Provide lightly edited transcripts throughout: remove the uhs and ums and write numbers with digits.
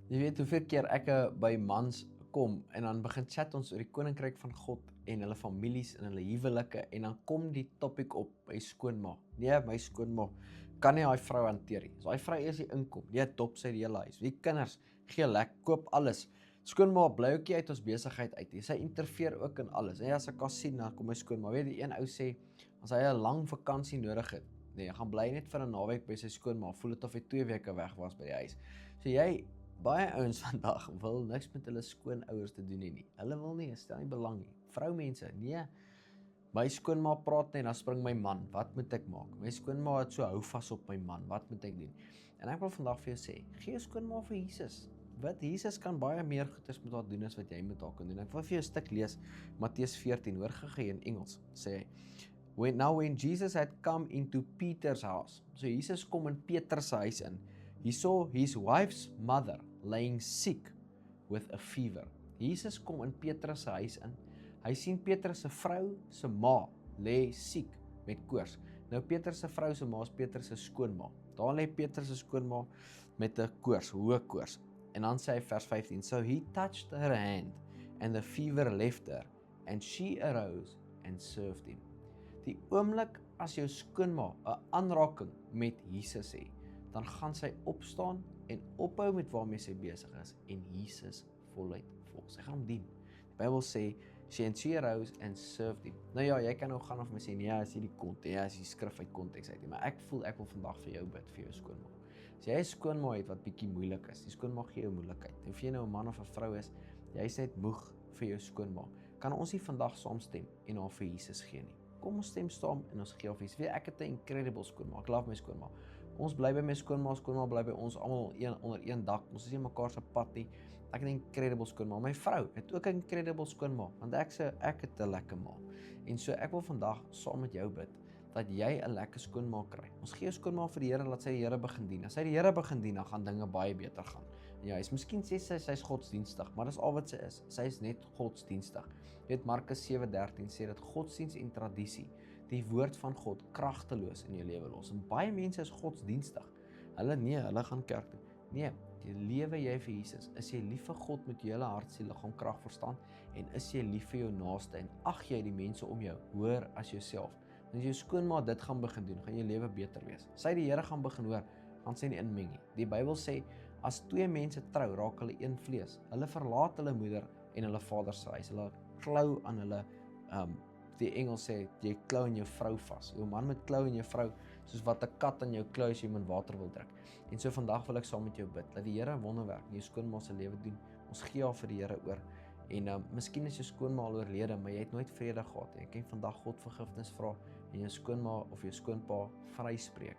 Jy weet hoeveel keer ek by mans kom en dan begin chat ons oor die koninkryk van God en hulle families en hulle huwelike en dan kom die topik op my skoonma. Nee, my skoonma kan nie daai vrou hanteer nie. As daai vrou eers die inkom, nee, dop sy die hele huis. Wie kinders gee lek, koop alles. Skoonma bly ookie uit ons besigheid uit. Sy interfereer ook in alles. En as ek kan sien, dan kom my skoonma. Weet die een ou sê as hy 'n lang vakansie nodig het, nee, hy gaan bly net vir 'n naweek by sy skoonma. Voel dit of hy 2 weke weg was by die huis. So baie ouens vandag wil niks met hulle skoonouers te doen nie. Hulle wil nie, stel nie belang nie. Vroumense, nee. My skoonma praat net, dan spring my man. Wat moet ek maak? My skoonma het so hou vas op my man. Wat moet ek doen? En ek wil vandag vir jou sê, gee jou skoonma vir Jesus. Wat Jesus kan baie meer goeders met haar doen as wat jy met haar kan doen. Ek wil vir jou 'n stuk lees, Matteus 14, hoor gege in Engels. Sê hy, when Jesus had come into Peter's house. So Jesus kom in Petrus se huis in. He saw his wife's mother laying sick with a fever. Jesus kom in Petrus se huis in. Hy sien Petrus se vrou se ma lê siek met koors. Nou Petrus se vrou se ma is Petrus se skoonma. Daar lê Petrus se skoonma met 'n koors, hoë koors. En dan sê hy vers 15, so he touched her hand and the fever left her and she arose and served him. Die oomblik as jou skoonma 'n aanraking met Jesus het, dan gaan sy opstaan en ophou met waarmee sy besig is en Jesus voluit volg. Sy gaan hom dien. Die Bybel sê, she arose and served him. Nou ja, jy kan nou gaan of my sê, nee, is hier die konteks, ja, is die skrif uit konteks uit. Maar ek voel ek wil vandag vir jou bid, vir jou skoonma. As jy 'n skoonma het wat bietjie moeilik is, die skoonma gee jou moeilikheid. Of jy nou 'n man of 'n vrou is, jy is net moeg vir jou skoonma. Kan ons nie vandag saamstem en haar vir Jesus gee nie? Kom ons stem saam en ons gee haar vir Jesus. Weet ek het 'n incredible skoonma. Ek love my skoonma. Ons bly by my skoonma bly by ons almal onder een dak. Ons is nie mekaar se pad nie. Ek het 'n incredible skoonma. My vrou het ook 'n incredible skoonma, want ek het 'n lekker ma. En so ek wil vandag saam met jou bid dat jy 'n lekker skoonma kry. Ons gee jou skoonma vir die Here, laat sy die Here begin dien. As sy die Here begin dien, dan gaan dinge baie beter gaan. En ja, miskien sê sy's godsdienstig, maar dis al wat sy is. Sy is net godsdienstig. Jy weet Markus 7:13 sê dat godsdienst en tradisie die woord van God kragteloos in jou lewe los. En baie mense is godsdienstig. Hulle gaan kerk toe. Nee, lewe jy vir Jesus? Is jy lief vir God met jou hele hart, siel, liggaam, krag, verstand? En is jy lief vir jou naaste? En ag jy die mense om jou hoër as jouself? As jou skoonma dit gaan begin doen, gaan jou lewe beter wees. Sy die Here gaan begin hoor, gaan sy nie inmeng nie. Die Bybel sê, as 2 mense trou, raak hulle een vlees. Hulle verlaat hulle moeder en hulle vader se huis. Hulle klou aan hulle die Engels sê, jy klou in jou vrou vas. Jou man met klou in jou vrou, soos wat 'n kat aan jou klou as jy hom in water wil druk. En so vandag wil ek saam met jou bid, dat die Here wonderwerk in jou skoonma se lewe doen. Ons gee haar vir die Here oor. En miskien is jou skoonma al oorlede, maar jy het nooit vrede gehad. Jy kan vandag God vergifnis vra en jou skoonma of jou skoonpa vryspreek.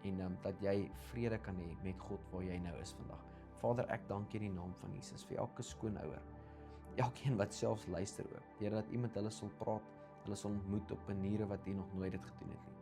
En dat jy vrede kan hê met God waar jy nou is vandag. Vader, ek dank U in die naam van Jesus vir elke skoonouer. Elkeen wat selfs luister ook. Here, dat U met hulle sal praat, hulle sal ontmoet op maniere wat U nog nooit dit gedoen het nie.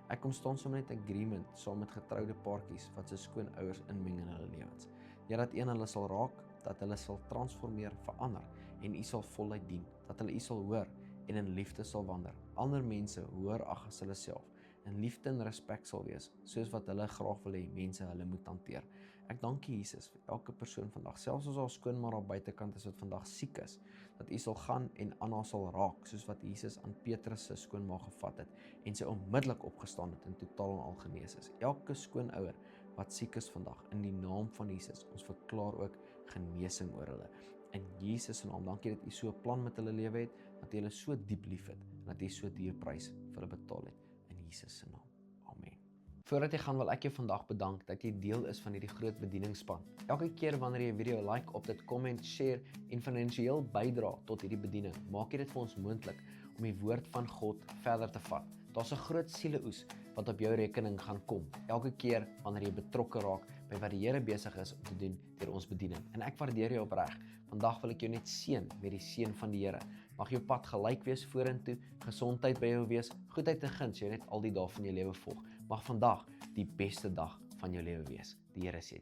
Ek kom staan sommer net in agreement saam met getroude paartjies wat se skoonouers inmeng in hulle lewens. Here, dat een hulle sal raak, dat hulle sal transformeer, verander en U sal voluit dien, dat hulle U sal hoor en in liefde sal wandel. Ander mense hoor ag as hulle self. En liefde en respek sal wees, soos wat hulle graag wil hê mense hulle moet hanteer. Ek dank U Jesus vir elke persoon vandag, selfs as haar skoonma daar buitekant is wat vandag siek is, dat U sal gaan en aan haar sal raak, soos wat Jesus aan Petrus se skoonma gevat het en sy onmiddellik opgestaan het en totaal en al genees is. Elke skoonouer wat siek is vandag, in die naam van Jesus, ons verklaar ook genesing oor hulle. In Jesus se naam, dankie dat U so 'n plan met hulle lewe het, dat U hulle so diep liefhet en dat U so duur prys vir hulle betaal het. In Jesus se naam. Amen. Voordat jy gaan, wil ek jou vandag bedank dat jy deel is van hierdie groot bedieningsspan. Elke keer wanneer jy 'n video like, op dit comment, share en finansiëel bydra tot hierdie bediening, maak jy dit vir ons moontlik om die woord van God verder te vat. Daar's 'n groot sieleoes wat op jou rekening gaan kom, elke keer wanneer jy betrokke raak by wat die Here besig is om te doen deur ons bediening. En ek waardeer jou opreg. Vandag wil ek jou net seën met die seën van die Here. Mag jou pad gelyk wees vorentoe, gesondheid by jou wees, goedheid en guns jy net al die dae van jou lewe volg. Mag vandag die beste dag van jou lewe wees. Die Here seën.